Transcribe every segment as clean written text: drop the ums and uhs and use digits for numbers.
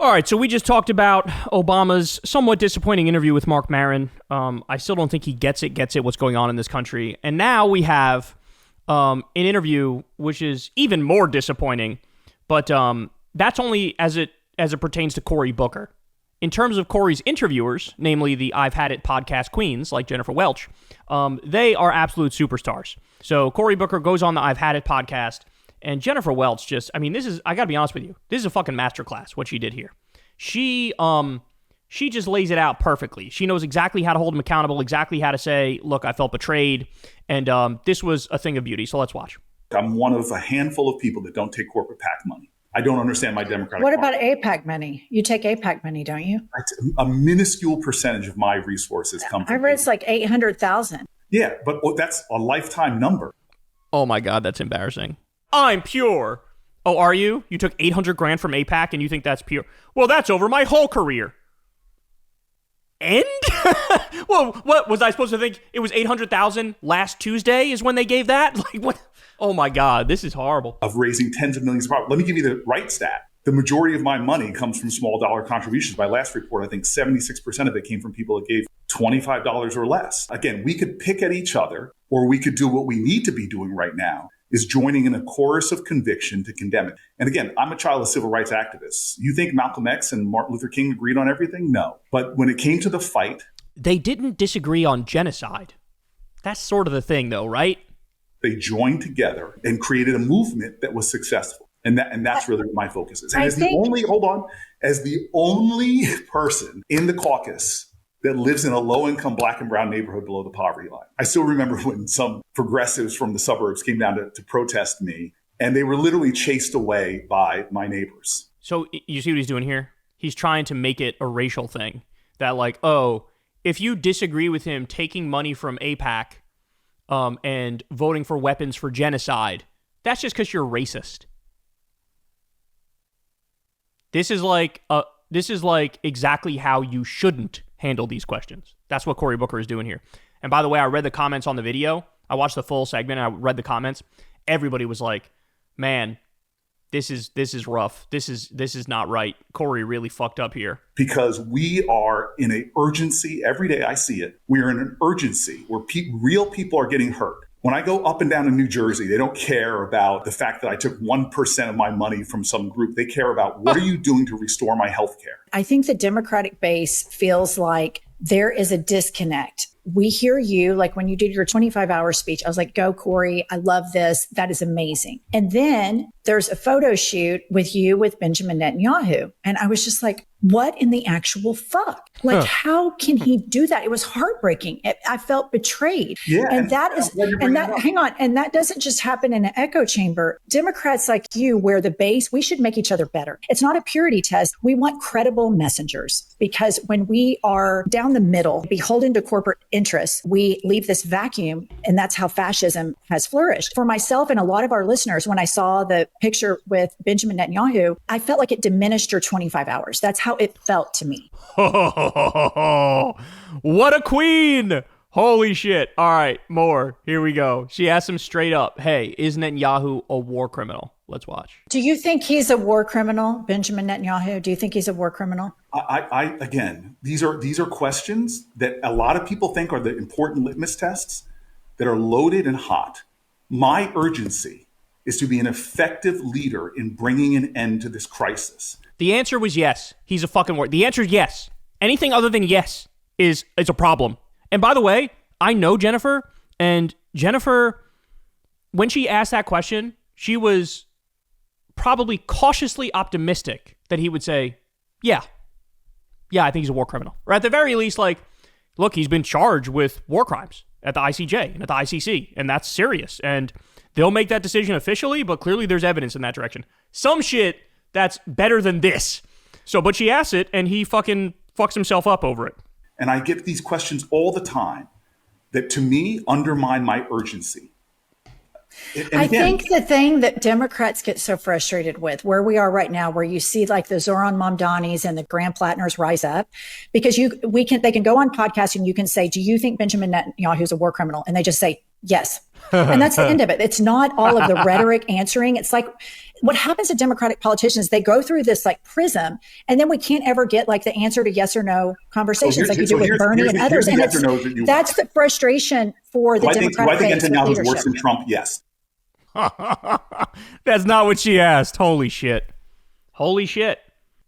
All right, so we just talked about Obama's somewhat disappointing interview with Mark Maron. I still don't think he gets it, what's going on in this country. And now we have an interview which is even more disappointing, but that's only as it pertains to Cory Booker. In terms of Cory's interviewers, namely the I've Had It podcast queens like Jennifer Welch, they are absolute superstars. So Cory Booker goes on the I've Had It podcast, and Jennifer Welch just, I gotta be honest with you, this is a fucking masterclass, what she did here. She just lays it out perfectly. She knows exactly how to hold him accountable, exactly how to say, look, I felt betrayed, and this was a thing of beauty. So let's watch. I'm one of a handful of people that don't take corporate PAC money. I don't understand my Democratic What Party. about APAC money? You take APAC money, don't you? A minuscule percentage of my resources come from I read it's like 800,000. Yeah, but that's a lifetime number. Oh my God, that's embarrassing. I'm pure. Oh, are you? You took 800 grand from APAC and you think that's pure? Well, that's over my whole career. And? Well, what was I supposed to think? It was 800,000 last Tuesday is when they gave that? Like, what? Oh my God, this is horrible. Of raising tens of millions of dollars. Let me give you the right stat. The majority of my money comes from small dollar contributions. My last report, I think 76% of it came from people that gave $25 or less. Again, we could pick at each other, or we could do what we need to be doing right now, is joining in a chorus of conviction to condemn it. And again, I'm a child of civil rights activists. You think Malcolm X and Martin Luther King agreed on everything? No. But when it came to the fight, they didn't disagree on genocide. That's sort of the thing, though, right? They joined together and created a movement that was successful. And that's really what my focus is. And as the only person in the caucus that lives in a low-income black and brown neighborhood below the poverty line. I still remember when some progressives from the suburbs came down to protest me, and they were literally chased away by my neighbors. So you see what he's doing here? He's trying to make it a racial thing. That like, oh, if you disagree with him taking money from AIPAC and voting for weapons for genocide, that's just because you're racist. This is like exactly how you shouldn't handle these questions. That's what Cory Booker is doing here. And by the way, I read the comments on the video. I watched the full segment and I read the comments. Everybody was like, man, this is rough. This is not right. Cory really fucked up here. Because we are in an urgency. Every day I see it. We are in an urgency where real people are getting hurt. When I go up and down in New Jersey, they don't care about the fact that I took 1% of my money from some group. They care about what are you doing to restore my health care? I think the Democratic base feels like there is a disconnect. We hear you, like when you did your 25-hour speech, I was like, go, Cory. I love this. That is amazing. And then there's a photo shoot with you with Benjamin Netanyahu. And I was just like, what in the actual fuck? Like, how can he do that? It was heartbreaking. I felt betrayed. Yeah, and that hang on. And that doesn't just happen in an echo chamber. Democrats like you, where the base, we should make each other better. It's not a purity test. We want credible messengers, because when we are down the middle, beholden to corporate interests, we leave this vacuum. And that's how fascism has flourished. For myself and a lot of our listeners, when I saw the picture with Benjamin Netanyahu, I felt like it diminished your 25 hours. That's how it felt to me. What a queen! Holy shit. All right, more. Here we go. She asked him straight up, hey, is Netanyahu a war criminal? Let's watch. Do you think he's a war criminal, Benjamin Netanyahu? Do you think he's a war criminal? Again, these are questions that a lot of people think are the important litmus tests that are loaded and hot. My urgency is to be an effective leader in bringing an end to this crisis. The answer was yes. He's a fucking war. The answer is yes. Anything other than yes is a problem. And by the way, I know Jennifer, and Jennifer, when she asked that question, she was probably cautiously optimistic that he would say, yeah, I think he's a war criminal. Or at the very least, like, look, he's been charged with war crimes at the ICJ and at the ICC, and that's serious. And they'll make that decision officially, but clearly there's evidence in that direction. Some shit that's better than this. So, but she asks it, and he fucking fucks himself up over it. And I get these questions all the time that, to me, undermine my urgency. I think the thing that Democrats get so frustrated with, where we are right now, where you see like the Zoran Mamdanis and the Graham Plattners rise up, because they can go on podcasts and you can say, do you think Benjamin Netanyahu is a war criminal? And they just say, yes. And that's the end of it. It's not all of the rhetoric answering. It's like what happens to Democratic politicians, they go through this like prism, and then we can't ever get like the answer to yes or no conversations like you do with Bernie and others. And that's the frustration for the Democratic base. Do I think Netanyahu is worse than Trump? Yes. That's not what she asked. Holy shit. Holy shit.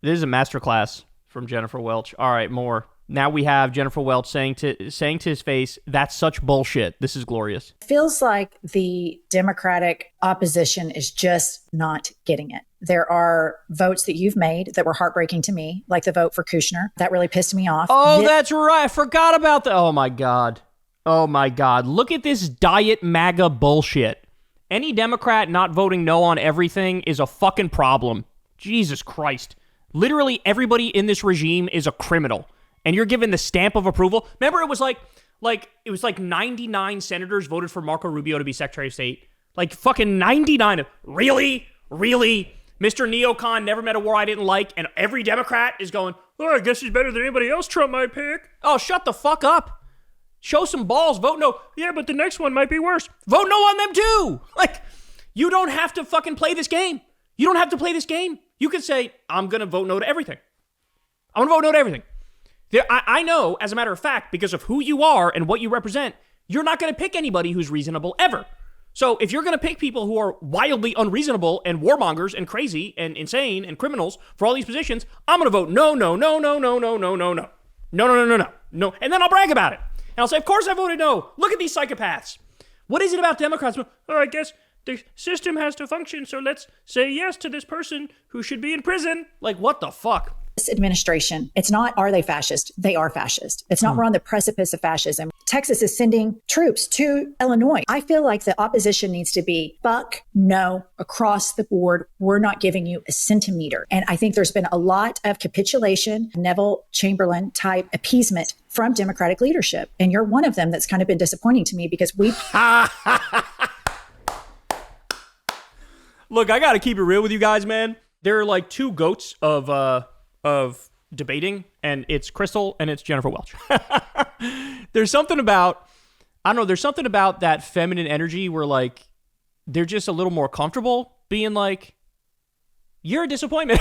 This is a masterclass from Jennifer Welch. All right, more. Now we have Jennifer Welch saying to his face, that's such bullshit. This is glorious. Feels like the Democratic opposition is just not getting it. There are votes that you've made that were heartbreaking to me, like the vote for Kushner. That really pissed me off. Oh, that's right. I forgot about that. Oh, my God. Oh, my God. Look at this diet MAGA bullshit. Any Democrat not voting no on everything is a fucking problem. Jesus Christ. Literally everybody in this regime is a criminal. And you're given the stamp of approval. Remember, it was like 99 senators voted for Marco Rubio to be Secretary of State. Like fucking 99. Really? Really? Mr. Neocon never met a war I didn't like, and every Democrat is going, oh, I guess he's better than anybody else Trump might pick. Oh, shut the fuck up. Show some balls. Vote no. Yeah, but the next one might be worse. Vote no on them too. Like, you don't have to fucking play this game. You don't have to play this game. You can say, I'm going to vote no to everything. I'm going to vote no to everything. I know, as a matter of fact, because of who you are and what you represent, you're not going to pick anybody who's reasonable ever. So if you're going to pick people who are wildly unreasonable and warmongers and crazy and insane and criminals for all these positions, I'm going to vote no. And then I'll brag about it. And I'll say, of course I voted no. Look at these psychopaths. What is it about Democrats? Oh, I guess the system has to function, so let's say yes to this person who should be in prison. Like, what the fuck? This administration, it's not, are they fascist? They are fascist. It's not, we're on the precipice of fascism. Texas is sending troops to Illinois. I feel like the opposition needs to be fuck no across the board. We're not giving you a centimeter. And I think there's been a lot of capitulation, Neville Chamberlain type appeasement from Democratic leadership. And you're one of them that's kind of been disappointing to me because we... Look, I got to keep it real with you guys, man. There are like two goats of debating, and it's Crystal and it's Jennifer Welch. There's something about, I don't know, there's something about that feminine energy where like they're just a little more comfortable being like, you're a disappointment.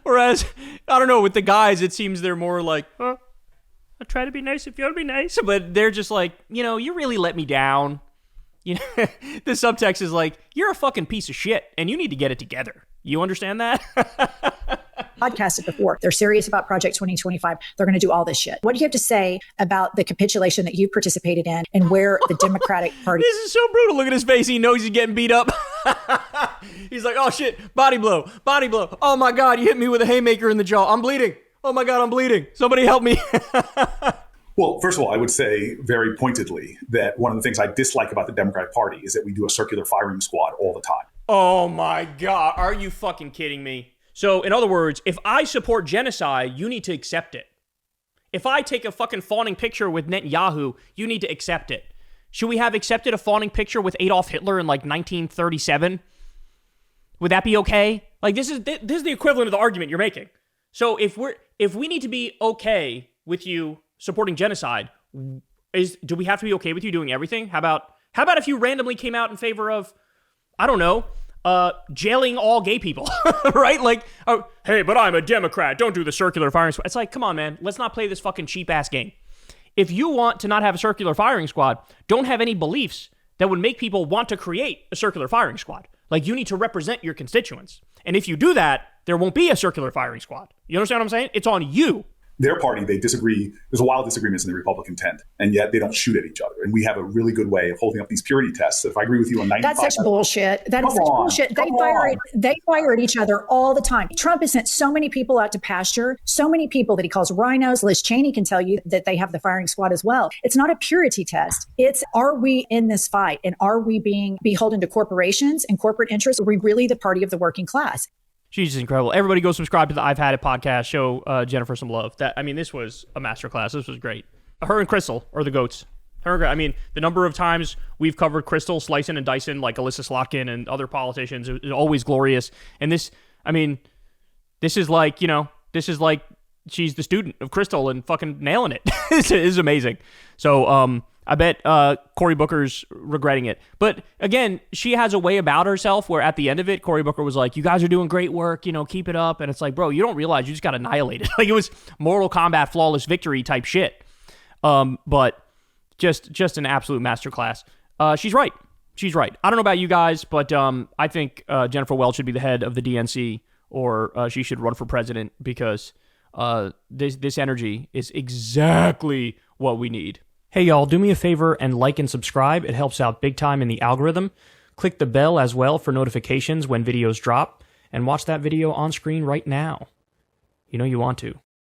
Whereas, I don't know, with the guys, it seems they're more like, I'll try to be nice if you want to be nice. But they're just like, you really let me down. The subtext is like, you're a fucking piece of shit and you need to get it together. You understand that? Podcasted before. They're serious about Project 2025. They're going to do all this shit. What do you have to say about the capitulation that you participated in and where the Democratic Party... This is so brutal. Look at his face. He knows he's getting beat up. He's like, oh shit, body blow. Oh my God, you hit me with a haymaker in the jaw. I'm bleeding. Oh my God, I'm bleeding. Somebody help me. Well, first of all, I would say very pointedly that one of the things I dislike about the Democratic Party is that we do a circular firing squad all the time. Oh my God. Are you fucking kidding me? So, in other words, if I support genocide, you need to accept it. If I take a fucking fawning picture with Netanyahu, you need to accept it. Should we have accepted a fawning picture with Adolf Hitler in like 1937? Would that be okay? Like, this is the equivalent of the argument you're making. So if we need to be okay with you supporting genocide, do we have to be okay with you doing everything? How about if you randomly came out in favor of, I don't know, jailing all gay people, right? Like, oh, hey, but I'm a Democrat. Don't do the circular firing squad. It's like, come on, man. Let's not play this fucking cheap ass game. If you want to not have a circular firing squad, don't have any beliefs that would make people want to create a circular firing squad. Like, you need to represent your constituents. And if you do that, there won't be a circular firing squad. You understand what I'm saying? It's on you. Their party, they disagree. There's a wild disagreements in the Republican tent, and yet they don't shoot at each other. And we have a really good way of holding up these purity tests. So if I agree with you on 95... That's such bullshit. That is such bullshit. They fire at each other all the time. Trump has sent so many people out to pasture, so many people that he calls rhinos. Liz Cheney can tell you that they have the firing squad as well. It's not a purity test. It's, are we in this fight? And are we being beholden to corporations and corporate interests? Are we really the party of the working class? She's just incredible. Everybody go subscribe to the I've Had It podcast. Show Jennifer some love. This was a masterclass. This was great. Her and Crystal are the goats. The number of times we've covered Crystal slicing and dicing like Alyssa Slotkin and other politicians is always glorious. And this is like she's the student of Crystal and fucking nailing it. This is amazing. So I bet Cory Booker's regretting it. But again, she has a way about herself where at the end of it, Cory Booker was like, you guys are doing great work, keep it up. And it's like, bro, you don't realize you just got annihilated. Like, it was Mortal Kombat flawless victory type shit. But just an absolute masterclass. She's right. She's right. I don't know about you guys, but I think Jennifer Welch should be the head of the DNC, or she should run for president, because this energy is exactly what we need. Hey, y'all, do me a favor and like and subscribe. It helps out big time in the algorithm. Click the bell as well for notifications when videos drop, and watch that video on screen right now. You know you want to.